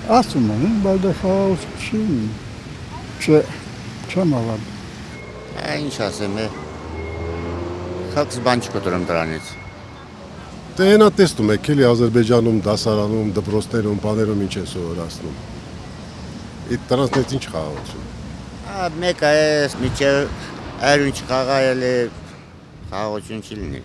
Ասում են, բայց դա խաղաղություն չի, չեմ ավար։ Ինչ ասեմ, խաղց բան չկտրում դրանից։ Դե հենա տեսնում եք, էլի Ադրբեջանում, դասարանում, դպրոցներում, բաներում ինչ են սովորացնում։ Այդ դրանց ինչ խաղաղություն։ Մեկը է, միջև այրուն չխաղայել է, խաղաղություն չի լինի։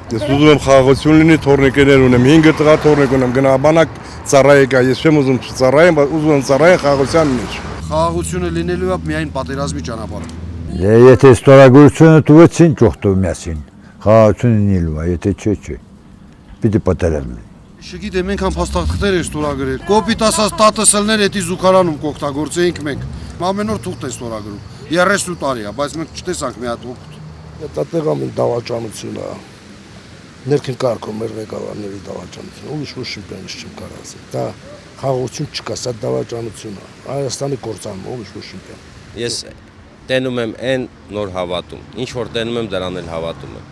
Ես ուզում եմ խաղաղություն լինի, թորնիկներ ունեմ, 5 տղա թորնիկ ունեմ, գնաբանակ ծառայ կա, ես չեմ ուզում ծառայեմ, բայց ուզում եմ ծառայեմ խաղաղության մեջ։ Խաղաղությունը լինելու է միայն պատերազմի ճանապարհով։ Եթե ստորագրությունը տվեցին ճոխտով միասին, խաղաղությունը լինելու է, եթե չէ։ Պիտի պատերազմ լինի։ Չգիտեմ, այնքան փաստաթղթեր են ստորագրել։ Կոպիտ ասած տատսլներ էդի զուգարանում կօգտագործեինք մենք։ Ամեն օր թուղթ է ստորագրում։ 30 տարի է, բայց մենք չտեսանք մի հատ օգուտ։ Դա տեղամին դավաճանությունը է։ Ներքին կարգում մեր ղեկավարների դավաճանությունը, ուրիշ ոչ շիմպիոնից չեմ կարող ասել։ Դա խաղաղություն չկա, սա դավաճանություն է։ Հայաստանի կործանում ուրիշ ոչ շիմպիոն։ Ես տենում եմ այն նոր հավատում, ինչ որ տենում եմ դրան էլ հավատում եմ։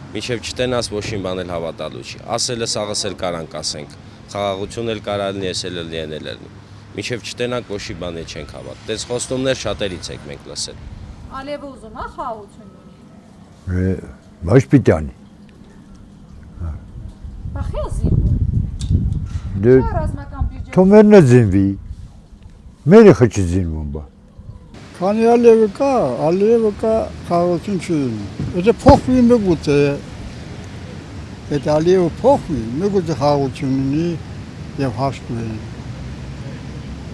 Մինչև չտենաս ոչինչ բան էլ հավատալու չի։ Ասելը սաղս էլ կարանք ասենք, խաղաղություն էլ կարա լինի, ես էլ լինել։ Մինչև չտենանք ոչինչ բան էլ չենք հավատ։ Տես խոստումներ շատերից եք մենք լսել։ Ալիևը ուզում է խաղաղություն լինի։ Ոչ պիտի անի։ Բախի զինվում։ Դե Ռազմական բյուջե։ թոմերն է զինվի։ Մերը խճի զինվում բա։ Քանի Ալիևը կա, խաղաղություն չի լինի։ Եթե փոխվի մեգուց է, եթե Ալիևը փոխվի, մեգուց խաղաղություն լինի եւ հաշտվի։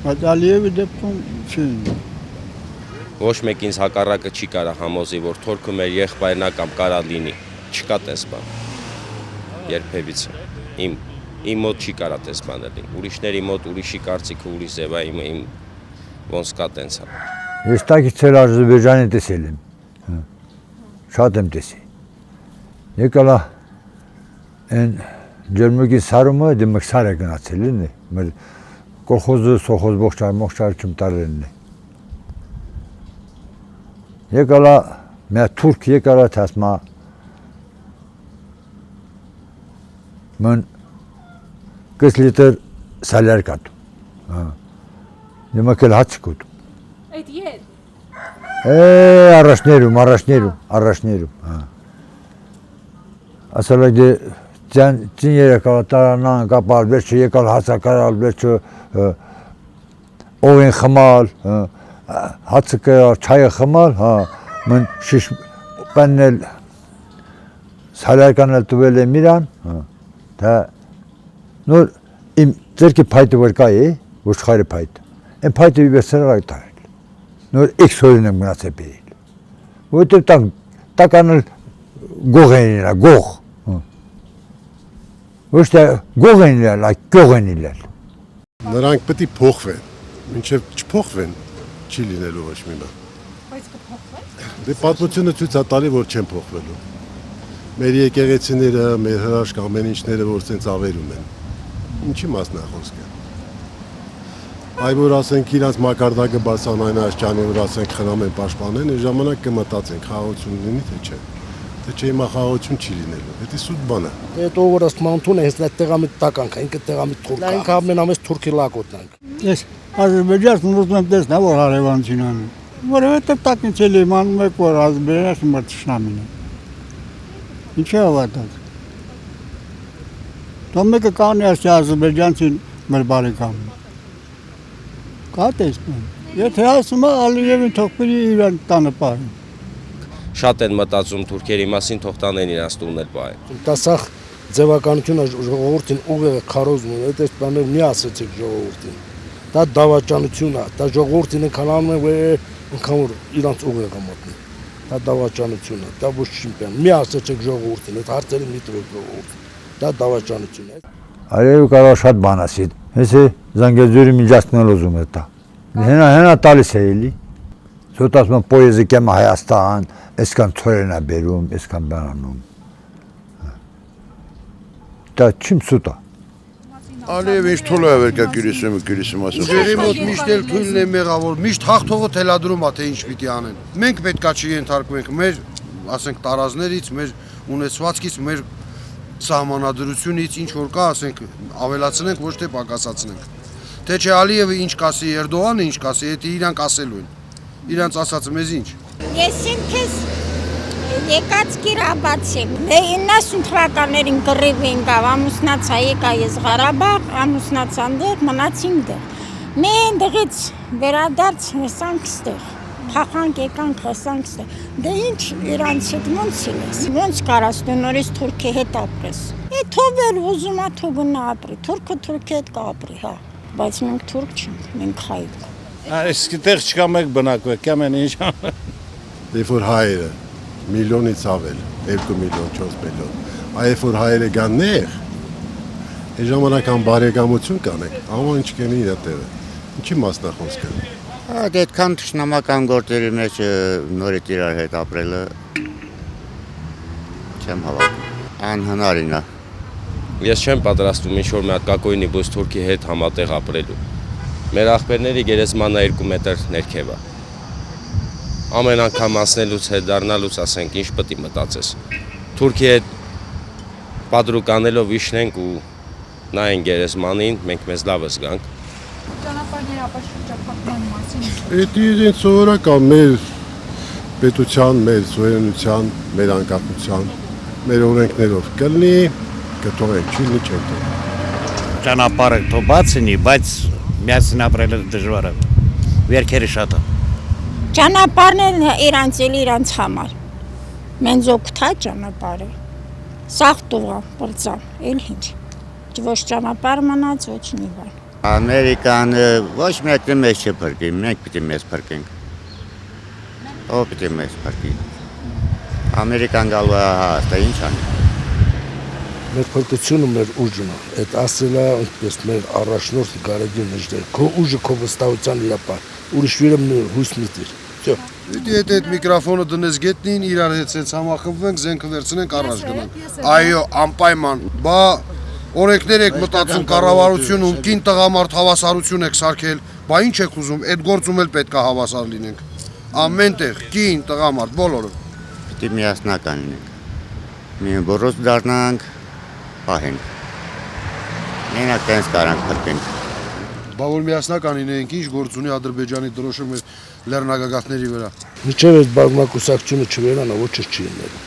Բայց Ալիևի դեպքում չի լինի։ Ոչ մեկ ինձ հակառակը չի կարա համոզի, որ թորքը մեր եղբայրնա կամ կարա լինի։ Չկա տես բան։ Երբևիցե։ Իմ մոտ չի կարա տես բան լինի։ Ուրիշների մոտ ուրիշի կարծիքը ուրիշ ձև է, իմ ոնց կա տենց է։ Ես տակից էլ Ադրբեջանի տեսել եմ։ Շատ եմ տեսել։ Եկալա այն ջերմուկի սարումը դեմք սար է գնացել ինի։ Մեր կոլխոզը սոխոզ ողջար չմ տարելն է։ Եկալա մի թուրք եկալա թասմա մն կես լիտր սալյար կատու։ Դեմք էլ հաց կուտու։ Այդ ետ։ Առաջներում։ Ասել է ծին երեկալ տարանան կապալ, վերջը եկալ հացակարալ, վերջը ով են խմալ, հացը կրալ, չայը խմալ, մն շիշ պեննել սալյար կանել տվել է միրան, դա նոր իմ ձերքի պայտը որ կա է, ոչխարի պայտը, են պայտը վիվերսել այդ տարել, նոր էքս հորին եմ գնաց է բերել, որտև տականել գող են իրա, գող, ոչ թե գող են իրել, այ գող են իրել։ Նրանք պետք է փոխվեն, մինչև չփոխվեն, չի լինելու ոչ մի բան։ Բայց կփոխվեն։ Դե պատմությունը ցույց է տալի, որ չեն փոխվելու։ Մեր եկեղեցիները, մեր հրաշք ամեն ինչները, որ ցենց ավերում են։ Ինչի մասն է խոսքը։ Այ որ ասենք իրանց մակարդակը բարձրանային աշճանի վրա ասենք խնամ են պաշտպանեն, այն ժամանակ կմտածենք խաղաղություն լինի թե չէ։ Թե չէ հիմա խաղաղություն չի լինելու։ Դա սուտ բան է։ Այդ ով ասմանթուն է, հենց այդ տեղամիտ տականք, ինքը տեղամիտ թուրք։ Ինքը ամենամեծ թուրքի լակոտնանք։ Ես Ադրբեջանն ուզում եմ տեսնել, որ հարևանություն անի։ Որովհետև տակից էլ իմանում եք, որ Ադրբեջանը մրցշնամին է։ Ինչի հավատաց։ Դու մեկը կանի ասի Ադրբեջանցին մեր բարեկամն։ Կա տեսնում։ Եթե ասում է Ալիևին թողբերի իրան տանը պահին։ Շատ են մտածում թուրքերի մասին, թող տանեն իրանց տուններ պահեն։ Դա սա ձևականությունը ժողովրդին ուղեղը քարոզում է, այդ բաներ մի ասեցիք ժողովրդին։ Դա դավաճանություն է, դա ժողովրդին ինքան անում է, ինքան որ իրանց ուղեղը մոտնի։ Դա դավաճանություն է, դա ոչ շիմպիոն։ Մի ասեցիք ժողովրդին, այդ հարցերը մի տվեք ժողովրդին։ Դա դավաճանություն է։ Արևը կարող շատ բան ասի։ Հեսե Զանգեզուրի միջացնել ուզում է տա։ Հենա տալիս է էլի։ Սոտ ասում պոեզի կեմ Հայաստան, այսքան ծորեն է բերում, այսքան բան անում։ Դա չիմ սուտ է։ Ալիև ինչ թույլ է վերկա գիրիսում ասում։ Ուժերի մոտ միշտ էլ թույլն է մեղավոր, միշտ հաղթողը թելադրում է թե ինչ պիտի անեն։ Մենք պետքա չենթարկվենք մեր, ասենք տարազներից, մեր ունեցվածքից, մեր սահմանադրությունից ինչ որ կա, ասենք ավելացնենք, ոչ թե պակասացնենք։ Թե չէ Ալիևը ինչ կասի, Էրդողանը ինչ կասի, դա իրանք ասելու են։ Իրանք ասածը մեզ ինչ։ Ես ինքս եկած Կիրաբաց եմ։ 90 թվականներին կռիվ եկավ, ամուսնացա, եկա ես Ղարաբաղ, ամուսնացան դեղ, մնացինք դեղ։ Մենք դեղից վերադարձ հեսանք ստեղ։ Փախանք եկանք հեսանք ստեղ։ Դե ինչ իրանց հետ ոնց ես։ Ոնց կարաս դու նորից թուրքի հետ ապրես։ Թող էլ ուզում ա թող գնա ապրի։ Թուրքը թուրքի հետ կապրի, հա։ Բայց մենք թուրք չենք, մենք հայք։ Իսկ դեռ չկա մեկ բնակվեք, ամեն ինչ։ Երբ որ հայերը միլիոնից ավել, 2 միլիոն, 4 միլիոն, այլ որ հայերը կան ներ, այն ժամանակ բարեկամություն կանեք, ամեն ինչ կենի իր տեղը։ Ինչի մասն է խոսքը։ Դե այդքան թշնամական գործերի մեջ նորից իրար հետ ապրելը չեմ հավատում։ Անհնարին է։ Ես չեմ պատրաստվում ինչ-որ մի հատ կակոյնի բույս թուրքի հետ համատեղ ապրելու։ Մեր աղբերների գերեզմանը 2 մետր ներքև է։ Ամեն անգամ ասնելուց հետ դառնալուց ասենք ինչ պետք է մտածես։ Թուրքի հետ պատրուկ անելով իջնենք ու նայենք գերեզմանին, մենք մեզ լավը զգանք։ Ճանապարհների ապաշրջապատման մասին։ Դա իրեն սովորական մեր պետության, մեր սովորենության, մեր անկախության, մեր օրենքներով կլինի, կթողենք, չի լինի չենք թողնի։ Ճանապարհը թող բաց լինի, բայց միասին ապրելը դժվար է։ Վերքերը շատ է։ Ճանապարհն իրանց էլ իրանց համար։ Մենք օգտա ճանապարհը։ Սաղ տուղա, բրծա, էլ ինչ։ Ոչ ճանապարհ մնաց, ոչ մի բան։ Ամերիկան ոչ մեկը մեզ չփրկի, մենք պիտի մեզ փրկենք։ Ո պիտի մեզ փրկի։ Ամերիկան գալու է, հա, ինչ անի։ Մեր փրկությունը մեր ուժն է։ Այդ ասելա այնպես մեր առաջնորդի Գարեգին մեջտեղ։ Քո ուժը քո վստահության իրապար։ Ուրիշ վիրը հույս մի տիր։ Всё։ Դե այդ միկրոֆոնը դնես գետնին, իրար հետ ցենց համախմբվենք, զենքը վերցնենք առաջ գնանք։ Այո, անպայման։ Բա օրենքներ եք մտածում կառավարությունում, կին տղամարդ հավասարություն եք սարքել, բա ինչ եք ուզում, այդ գործում էլ պետք է հավասար լինենք։ Ամեն տեղ կին տղամարդ բոլորը։ Պիտի միասնական լինենք։ Մի բորոս դառնանք, պահենք։ Մենակ տենց կարանք փրկենք։ Բա որ միասնական լինենք, ինչ գործ ունի Ադրբեջանի դրոշը մեր լեռնագագաթների վրա։ Միջև այդ բազմակուսակցությունը չվերանա, ոչ չի լինելու։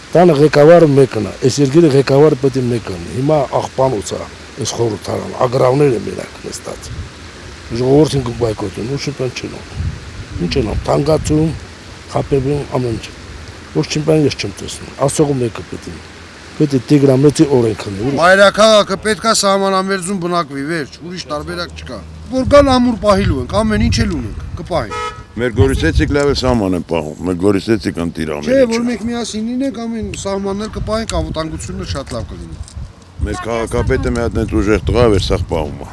Տանը ղեկավարը մեկն է, այս երկրի ղեկավարը պետք է մեկն է։ Հիմա աղբանոց է, այս խորհրդարան, ագրավները մենակ նստած։ Ժողովրդին կբայկոտում, ու շփան չնոն։ Ինչ են, թանկացում, խապերում, ամեն ինչ։ Ոչ չիմպան ես չեմ տեսնում։ Ասողը մեկը պետք է։ Պետք է Տիգրամեցի օրենքն է։ Մայրաքաղաքը պետք է սահմանամերձում բնակվի, վերջ, ուրիշ տարբերակ չկա։ Որ կան ամուր պահիլու ենք, ամեն ինչ էլ ունենք, կպահենք։ Մեր գորիսեցիկ լավ է սահման են պահում, մեր գորիսեցիկ ընտիր ամեն Չէ, որ մենք միասին լինենք, ամեն սահմաններ կպահենք, անվտանգությունը շատ լավ կլինի։ Մեր քաղաքապետը մի հատ նենց ուժեղ տղա է, որ սաղ պահում է։